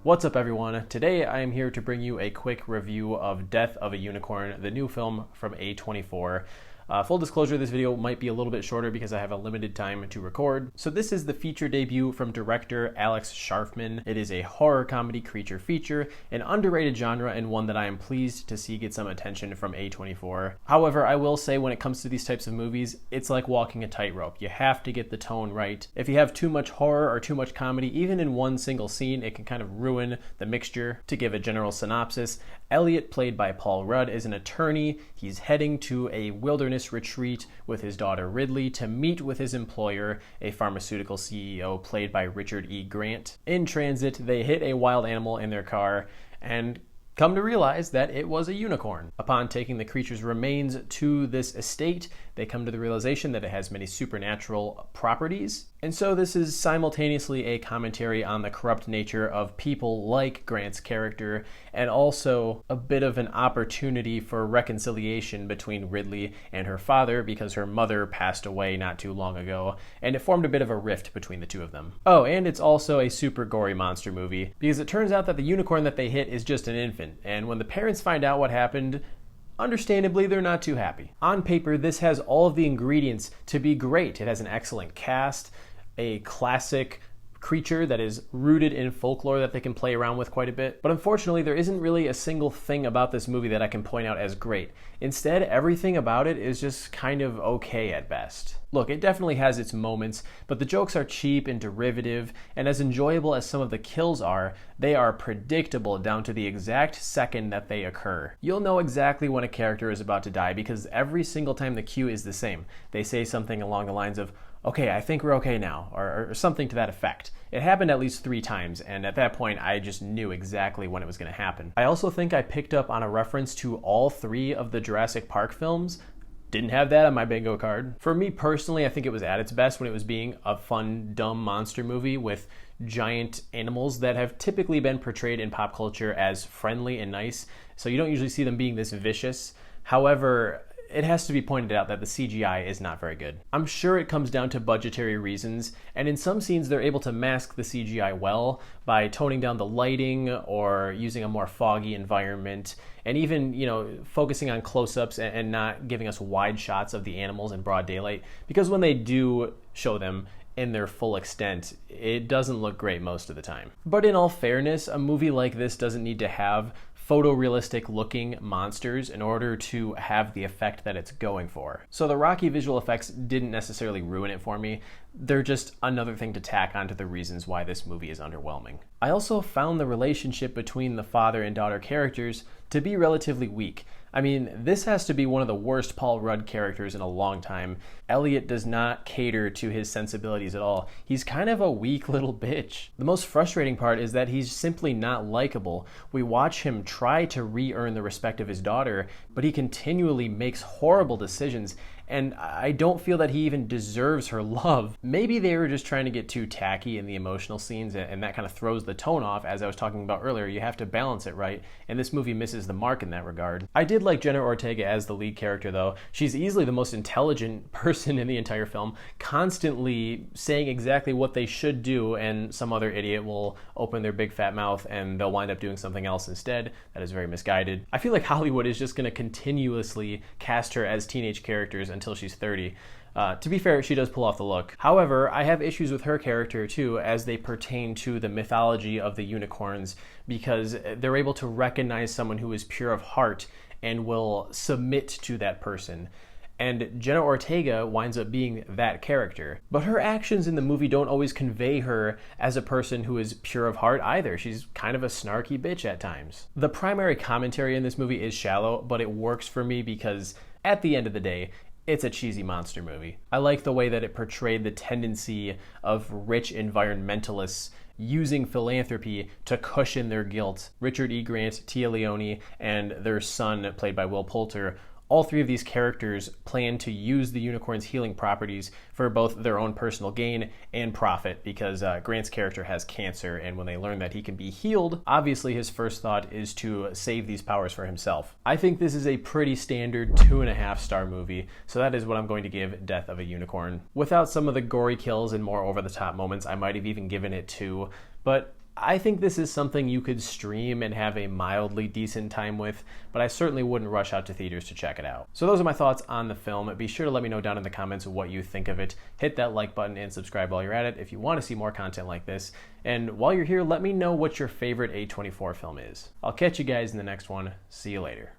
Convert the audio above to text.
What's up, everyone? Today I am here to bring you a quick review of Death of a Unicorn, the new film from A24. Full disclosure, this video might be a little bit shorter because I have a limited time to record. So this is the feature debut from director Alex Sharfman. It is a horror comedy creature feature, an underrated genre and one that I am pleased to see get some attention from A24. However, I will say when it comes to these types of movies, it's like walking a tightrope. You have to get the tone right. If you have too much horror or too much comedy, even in one single scene, it can kind of ruin the mixture. To give a general synopsis, Elliot, played by Paul Rudd, is an attorney. He's heading to a wilderness retreat with his daughter Ridley to meet with his employer, a pharmaceutical CEO played by Richard E. Grant. In transit, they hit a wild animal in their car and come to realize that it was a unicorn. Upon taking the creature's remains to this estate, they come to the realization that it has many supernatural properties. And so this is simultaneously a commentary on the corrupt nature of people like Grant's character, and also a bit of an opportunity for reconciliation between Ridley and her father, because her mother passed away not too long ago, and it formed a bit of a rift between the two of them. Oh, and it's also a super gory monster movie, because it turns out that the unicorn that they hit is just an infant, and when the parents find out what happened, understandably, they're not too happy. On paper, this has all of the ingredients to be great. It has an excellent cast, a classic creature that is rooted in folklore that they can play around with quite a bit. But unfortunately, there isn't really a single thing about this movie that I can point out as great. Instead, everything about it is just kind of okay at best. Look, it definitely has its moments, but the jokes are cheap and derivative, and as enjoyable as some of the kills are, they are predictable down to the exact second that they occur. You'll know exactly when a character is about to die because every single time the cue is the same. They say something along the lines of, "Okay, I think we're okay now," or something to that effect. It happened at least 3 times, and at that point, I just knew exactly when it was going to happen. I also think I picked up on a reference to all 3 of the Jurassic Park films. Didn't have that on my bingo card. For me personally, I think it was at its best when it was being a fun, dumb monster movie with giant animals that have typically been portrayed in pop culture as friendly and nice, so you don't usually see them being this vicious. However, it has to be pointed out that the CGI is not very good. I'm sure it comes down to budgetary reasons, and in some scenes they're able to mask the CGI well by toning down the lighting or using a more foggy environment, and even, focusing on close-ups and not giving us wide shots of the animals in broad daylight, because when they do show them in their full extent, it doesn't look great most of the time. But in all fairness, a movie like this doesn't need to have photorealistic looking monsters in order to have the effect that it's going for. So the rocky visual effects didn't necessarily ruin it for me. They're just another thing to tack onto the reasons why this movie is underwhelming. I also found the relationship between the father and daughter characters to be relatively weak. I mean, this has to be one of the worst Paul Rudd characters in a long time. Elliot does not cater to his sensibilities at all. He's kind of a weak little bitch. The most frustrating part is that he's simply not likable. We watch him try to re-earn the respect of his daughter, but he continually makes horrible decisions, and I don't feel that he even deserves her love. Maybe they were just trying to get too tacky in the emotional scenes, and that kind of throws the tone off. As I was talking about earlier, you have to balance it right, and this movie misses the mark in that regard. I did like Jenna Ortega as the lead character, though. She's easily the most intelligent person in the entire film, constantly saying exactly what they should do, and some other idiot will open their big fat mouth and they'll wind up doing something else instead. That is very misguided. I feel like Hollywood is just going to continuously cast her as teenage characters until she's 30. To be fair, she does pull off the look. However, I have issues with her character too as they pertain to the mythology of the unicorns, because they're able to recognize someone who is pure of heart and will submit to that person. And Jenna Ortega winds up being that character. But her actions in the movie don't always convey her as a person who is pure of heart either. She's kind of a snarky bitch at times. The primary commentary in this movie is shallow, but it works for me because at the end of the day, it's a cheesy monster movie. I like the way that it portrayed the tendency of rich environmentalists using philanthropy to cushion their guilt. Richard E. Grant, Tia Leone, and their son, played by Will Poulter, all 3 of these characters plan to use the unicorn's healing properties for both their own personal gain and profit, because Grant's character has cancer, and when they learn that he can be healed, obviously his first thought is to save these powers for himself. I think this is a pretty standard 2.5-star movie, so that is what I'm going to give Death of a Unicorn. Without some of the gory kills and more over-the-top moments, I might have even given it 2, but I think this is something you could stream and have a mildly decent time with, but I certainly wouldn't rush out to theaters to check it out. So those are my thoughts on the film. Be sure to let me know down in the comments what you think of it. Hit that like button and subscribe while you're at it if you want to see more content like this. And while you're here, let me know what your favorite A24 film is. I'll catch you guys in the next one. See you later.